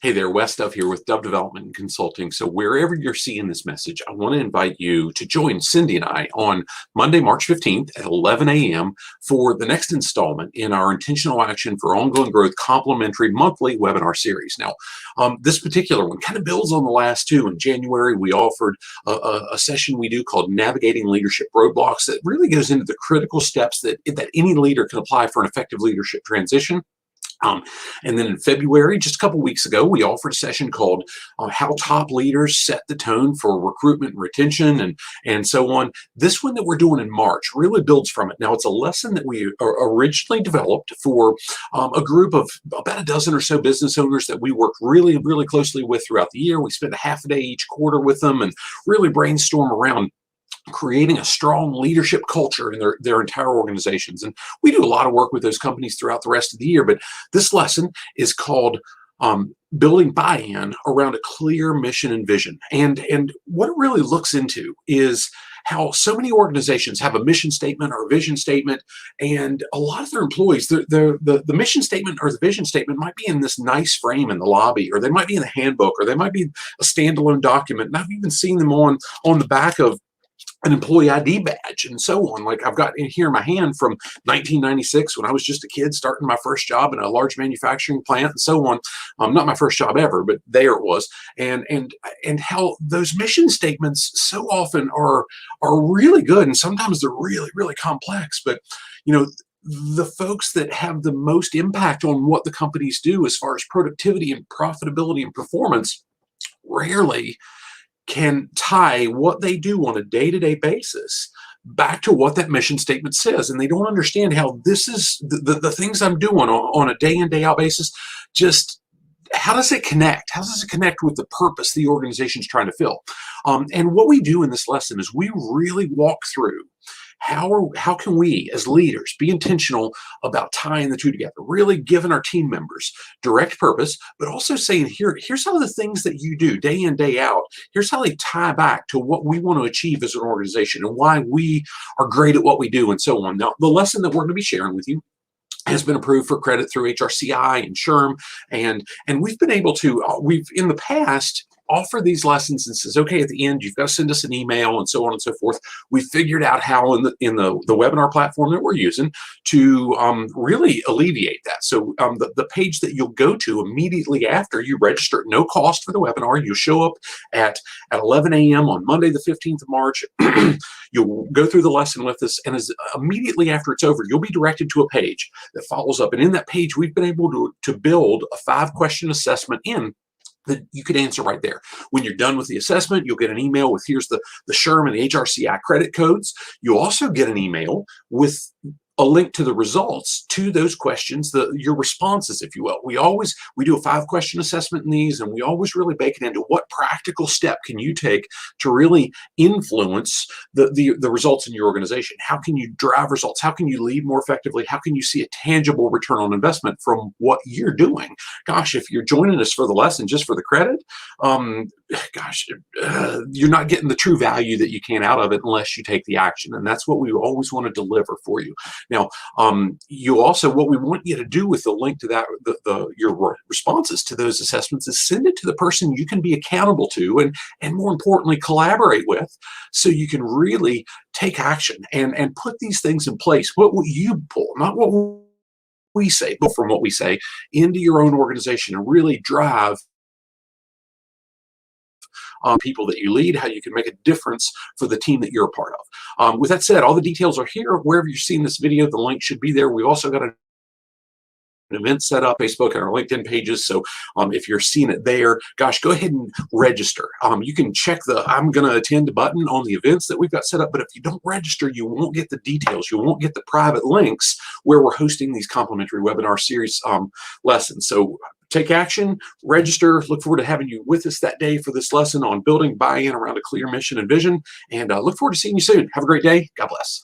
Hey there, Wes Dove here with Dove Development and Consulting. So wherever you're seeing this message, I want to invite you to join Cindy and I on Monday, March 15th at 11 a.m. for the next installment in our Intentional Action for Ongoing Growth complimentary monthly webinar series. Now, this particular one kind of builds on the last two. In January, we offered a session we do called Navigating Leadership Roadblocks that really goes into the critical steps that any leader can apply for an effective leadership transition. And then in February, just a couple weeks ago, we offered a session called How Top Leaders Set the Tone for Recruitment and Retention and so on. This one that we're doing in March really builds from it. Now, it's a lesson that we originally developed for a group of about a dozen or so business owners that we work really, really closely with throughout the year. We spend a half a day each quarter with them and really brainstorm around creating a strong leadership culture in their entire organizations. And we do a lot of work with those companies throughout the rest of the year, but this lesson is called Building Buy-in Around a Clear Mission and Vision. And what it really looks into is how so many organizations have a mission statement or a vision statement, and a lot of their employees, the mission statement or the vision statement might be in this nice frame in the lobby, or they might be in the handbook, or they might be a standalone document. And I've even seen them on the back of an employee ID badge and so on. Like I've got in here in my hand from 1996 when I was just a kid starting my first job in a large manufacturing plant and so on. Not my first job ever, but there it was. And how those mission statements so often are really good, and sometimes they're really, really complex. But the folks that have the most impact on what the companies do as far as productivity and profitability and performance rarely can tie what they do on a day-to-day basis back to what that mission statement says. And they don't understand how this is the things I'm doing on a day in, day out basis. Just how does it connect? How does it connect with the purpose the organization's trying to fill? And what we do in this lesson is we really walk through how can we as leaders be intentional about tying the two together, really giving our team members direct purpose, but also saying, here's some of the things that you do day in, day out. Here's how they tie back to what we want to achieve as an organization and why we are great at what we do and so on. Now, the lesson that we're going to be sharing with you has been approved for credit through HRCI and SHRM, and we've been able to, we've in the past offer these lessons and says, okay, at the end, you've got to send us an email and so on and so forth. We figured out how in the webinar platform that we're using to really alleviate that. So the page that you'll go to immediately after you register at no cost for the webinar, you show up at 11 a.m. on Monday, the 15th of March. You'll go through the lesson with us, and as immediately after it's over, you'll be directed to a page that follows up. And in that page, we've been able to build a 5-question assessment that you could answer right there. When you're done with the assessment, you'll get an email with here's the SHRM and the HRCI credit codes. You'll also get an email with a link to the results to those questions, your responses, if you will. We do a 5-question assessment in these, and we always really bake it into what practical step can you take to really influence the results in your organization. How can you drive results? How can you lead more effectively? How can you see a tangible return on investment from what you're doing? Gosh, if you're joining us for the lesson just for the credit, you're not getting the true value that you can out of it unless you take the action. And that's what we always want to deliver for you. Now, what we want you to do with the link to that, your responses to those assessments, is send it to the person you can be accountable to, and more importantly, collaborate with, so you can really take action and put these things in place. What will you pull, not what we say, but from what we say, into your own organization and really drive people that you lead, how you can make a difference for the team that you're a part of. With that said, all the details are here. Wherever you're seeing this video, the link should be there. We've also got an event set up, Facebook and our LinkedIn pages. So if you're seeing it there, gosh, go ahead and register. You can check the I'm going to attend button on the events that we've got set up. But if you don't register, you won't get the details. You won't get the private links where we're hosting these complimentary webinar series lessons. So take action, register. Look forward to having you with us that day for this lesson on building buy-in around a clear mission and vision. And look forward to seeing you soon. Have a great day. God bless.